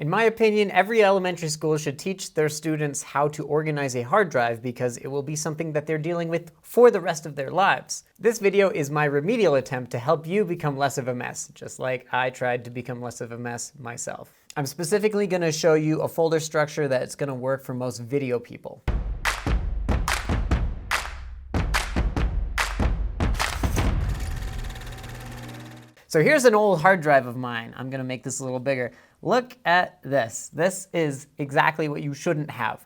In my opinion, every elementary school should teach their students how to organize a hard drive because it will be something that they're dealing with for the rest of their lives. This video is my remedial attempt to help you become less of a mess, just like I tried to become less of a mess myself. I'm specifically going to show you a folder structure that's going to work for most video people. So here's an old hard drive of mine. I'm gonna make this a little bigger. Look at this. This is exactly what you shouldn't have.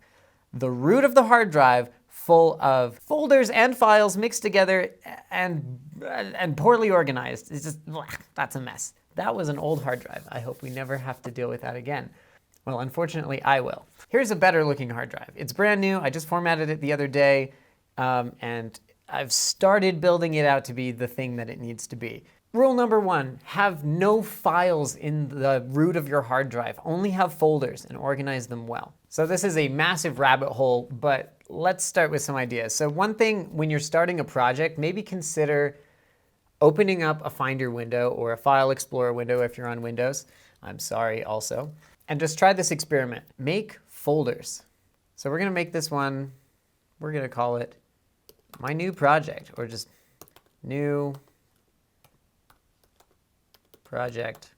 The root of the hard drive full of folders and files mixed together and poorly organized. It's just, that's a mess. That was an old hard drive. I hope we never have to deal with that again. Well, unfortunately, I will. Here's a better looking hard drive. It's brand new. I just formatted it the other day, and I've started building it out to be the thing that it needs to be. Rule number 1, have no files in the root of your hard drive. Only have folders and organize them well. So this is a massive rabbit hole, but let's start with some ideas. So one thing, when you're starting a project, maybe consider opening up a Finder window or a File Explorer window if you're on Windows. I'm sorry also. And just try this experiment. Make folders. So we're gonna make this one, we're gonna call it My New Project, or just New Project.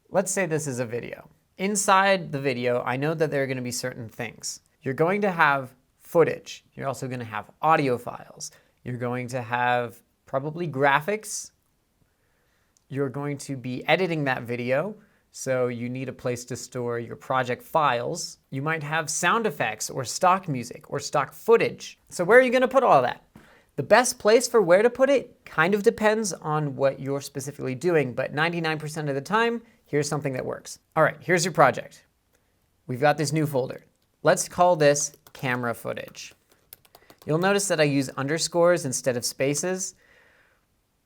Let's say this is a video. Inside the video, I know that there are going to be certain things. You're going to have footage. You're also going to have audio files. You're going to have probably graphics. You're going to be editing that video, so you need a place to store your project files. You might have sound effects or stock music or stock footage. So where are you going to put all that? The best place for where to put it kind of depends on what you're specifically doing, but 99% of the time, here's something that works. All right, here's your project. We've got this new folder. Let's call this camera footage. You'll notice that I use underscores instead of spaces.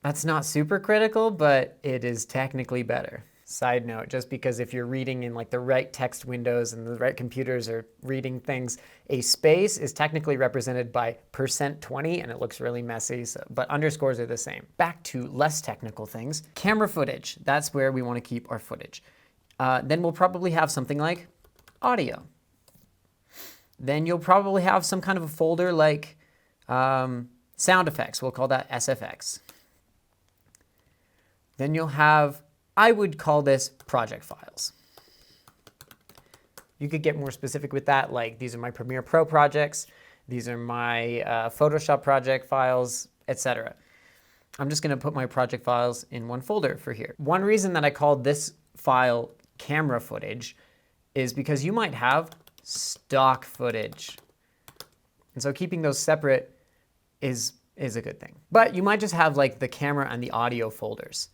That's not super critical, but it is technically better. Side note, just because if you're reading in like the right text windows and the right computers are reading things, a space is technically represented by %20 and it looks really messy, but underscores are the same. Back to less technical things. Camera footage, that's where we want to keep our footage. Then we'll probably have something like audio. Then you'll probably have some kind of a folder like sound effects. We'll call that SFX. Then you'll have, I would call this project files. You could get more specific with that, like these are my Premiere Pro projects, these are my Photoshop project files, etc. I'm just going to put my project files in one folder for here. One reason that I called this file camera footage is because you might have stock footage. And so keeping those separate is a good thing. But you might just have like the camera and the audio folders.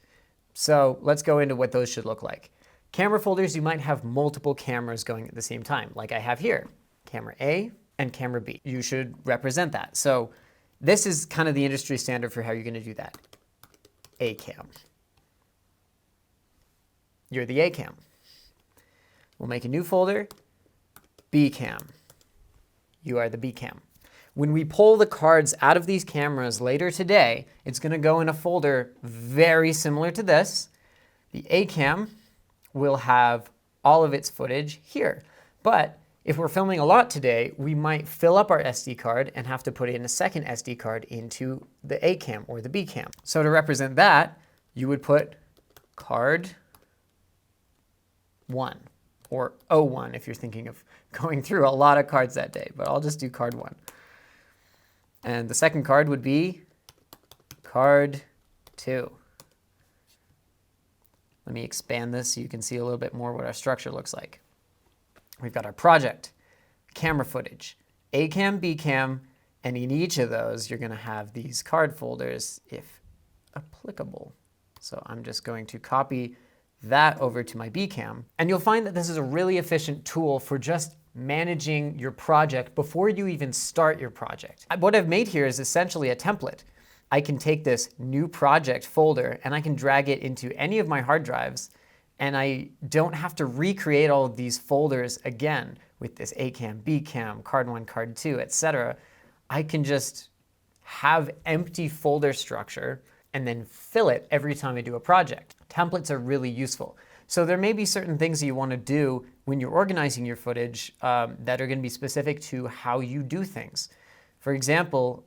So let's go into what those should look like. Camera folders, you might have multiple cameras going at the same time, like I have here, camera A and camera B. You should represent that. So this is kind of the industry standard for how you're going to do that. A cam. You're the A cam. We'll make a new folder, B cam. You are the B cam. When we pull the cards out of these cameras later today, it's going to go in a folder very similar to this. The A cam will have all of its footage here. But if we're filming a lot today, we might fill up our SD card and have to put in a second SD card into the A cam or the B cam. So to represent that, you would put card 1 or O1 if you're thinking of going through a lot of cards that day, but I'll just do card 1. And the second card would be card 2. Let me expand this so you can see a little bit more what our structure looks like. We've got our project, camera footage, A cam, B cam, and in each of those, you're going to have these card folders if applicable. So I'm just going to copy that over to my B cam. And you'll find that this is a really efficient tool for just managing your project before you even start your project. What I've made here is essentially a template. I can take this new project folder and I can drag it into any of my hard drives, and I don't have to recreate all of these folders again with this A cam, B cam, card 1, card 2, etc. I can just have empty folder structure and then fill it every time I do a project. Templates are really useful. So there may be certain things that you want to do when you're organizing your footage that are going to be specific to how you do things. For example,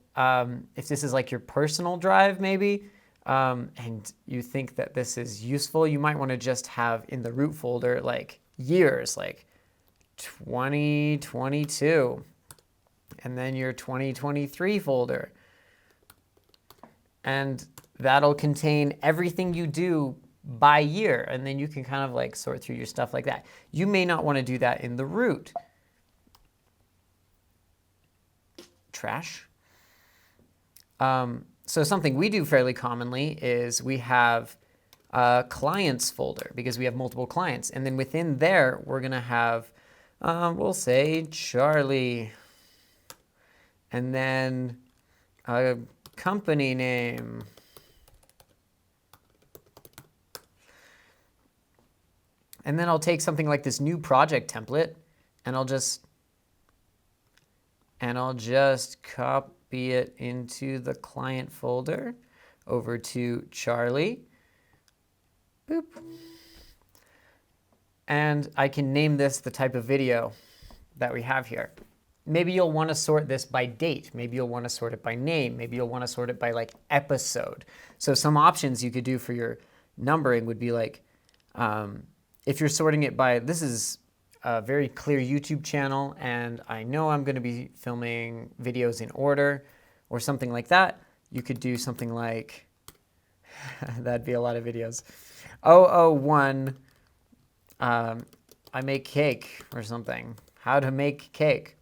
if this is like your personal drive maybe, and you think that this is useful, you might want to just have in the root folder like years, like 2022, and then your 2023 folder. And that'll contain everything you do by year, and then you can kind of like sort through your stuff like that. You may not want to do that in the root. Trash. So something we do fairly commonly is we have a clients folder because we have multiple clients. And then within there, we're going to have, we'll say Charlie, and then a company name. And then I'll take something like this new project template, and I'll just copy it into the client folder over to Charlie. Boop. And I can name this the type of video that we have here. Maybe you'll want to sort this by date. Maybe you'll want to sort it by name. Maybe you'll want to sort it by like episode. So some options you could do for your numbering would be like, if you're sorting it by, this is a very clear YouTube channel, and I know I'm going to be filming videos in order or something like that, you could do something like, that'd be a lot of videos. 001, I make cake or something, how to make cake.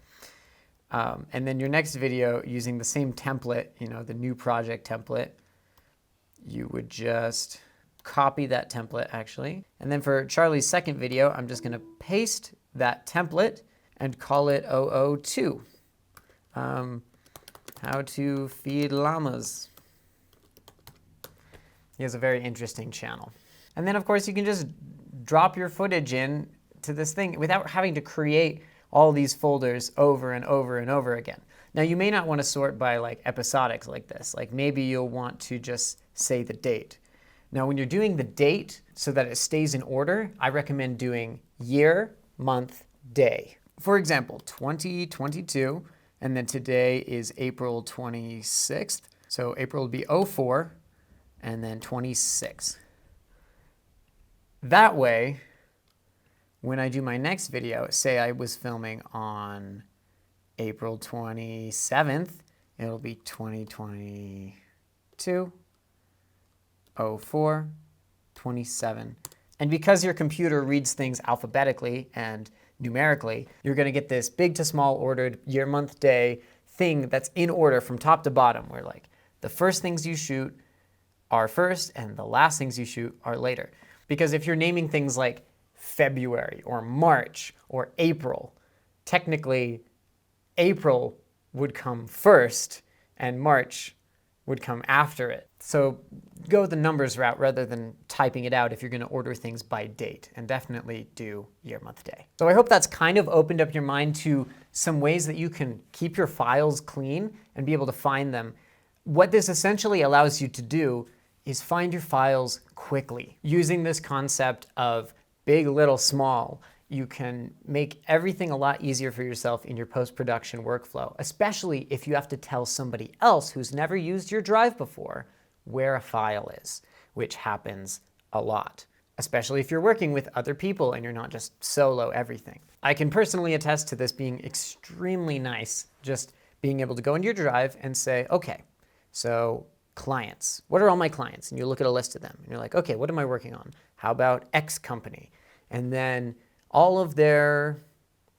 And then your next video using the same template, you know, the new project template, you would just copy that template actually. And then for Charlie's second video, I'm just going to paste that template and call it 002. How to feed llamas. He has a very interesting channel. And then of course you can just drop your footage in to this thing without having to create all these folders over and over and over again. Now you may not want to sort by like episodics like this. Like maybe you'll want to just say the date. Now when you're doing the date so that it stays in order, I recommend doing year, month, day. For example, 2022, and then today is April 26th. So April would be 04, and then 26. That way, when I do my next video, say I was filming on April 27th, it'll be 2022, 04, 27. And because your computer reads things alphabetically and numerically, you're going to get this big to small ordered year, month, day thing that's in order from top to bottom, where like the first things you shoot are first and the last things you shoot are later. Because if you're naming things like February or March or April, technically April would come first and March would come after it. So go the numbers route rather than typing it out if you're going to order things by date, and definitely do year, month, day. So I hope that's kind of opened up your mind to some ways that you can keep your files clean and be able to find them. What this essentially allows you to do is find your files quickly. Using this concept of big, little, small, you can make everything a lot easier for yourself in your post-production workflow, especially if you have to tell somebody else who's never used your drive before where a file is, which happens a lot, especially if you're working with other people and you're not just solo everything. I can personally attest to this being extremely nice, just being able to go into your drive and say, okay, so clients, what are all my clients? And you look at a list of them and you're like, okay, what am I working on? How about X company? And then all of their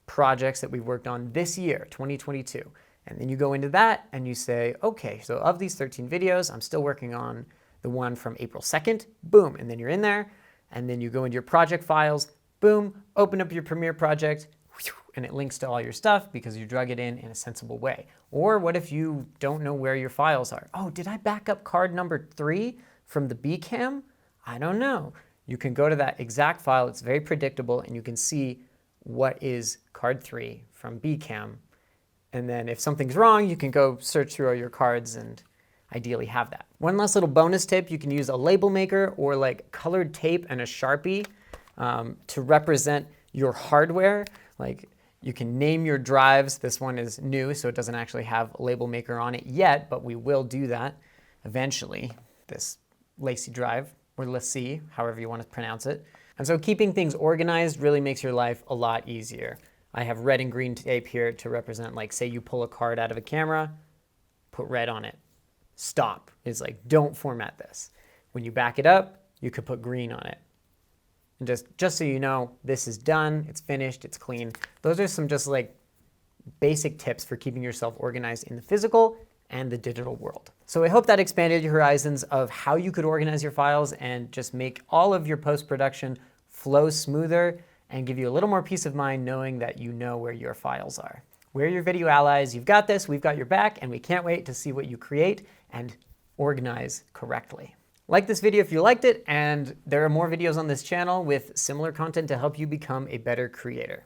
projects that we worked on this year, 2022. And then you go into that and you say, okay, so of these 13 videos, I'm still working on the one from April 2nd, boom. And then you're in there, and then you go into your project files, boom, open up your Premiere project, and it links to all your stuff because you drug it in a sensible way. Or what if you don't know where your files are? Oh, did I back up card number 3 from the Bcam? I don't know. You can go to that exact file, it's very predictable, and you can see what is card 3 from Bcam. And then if something's wrong, you can go search through all your cards and ideally have that. One last little bonus tip, you can use a label maker or like colored tape and a Sharpie to represent your hardware, like you can name your drives. This one is new, so it doesn't actually have a label maker on it yet, but we will do that eventually. This Lacy drive, or Lacy, however you want to pronounce it. And so keeping things organized really makes your life a lot easier. I have red and green tape here to represent, like, say you pull a card out of a camera, put red on it. Stop is like, don't format this. When you back it up, you could put green on it. And just so you know, this is done, it's finished, it's clean. Those are some just like basic tips for keeping yourself organized in the physical and the digital world. So I hope that expanded your horizons of how you could organize your files and just make all of your post-production flow smoother and give you a little more peace of mind knowing that you know where your files are. We're your video allies. You've got this, we've got your back, and we can't wait to see what you create and organize correctly. Like this video if you liked it, and there are more videos on this channel with similar content to help you become a better creator.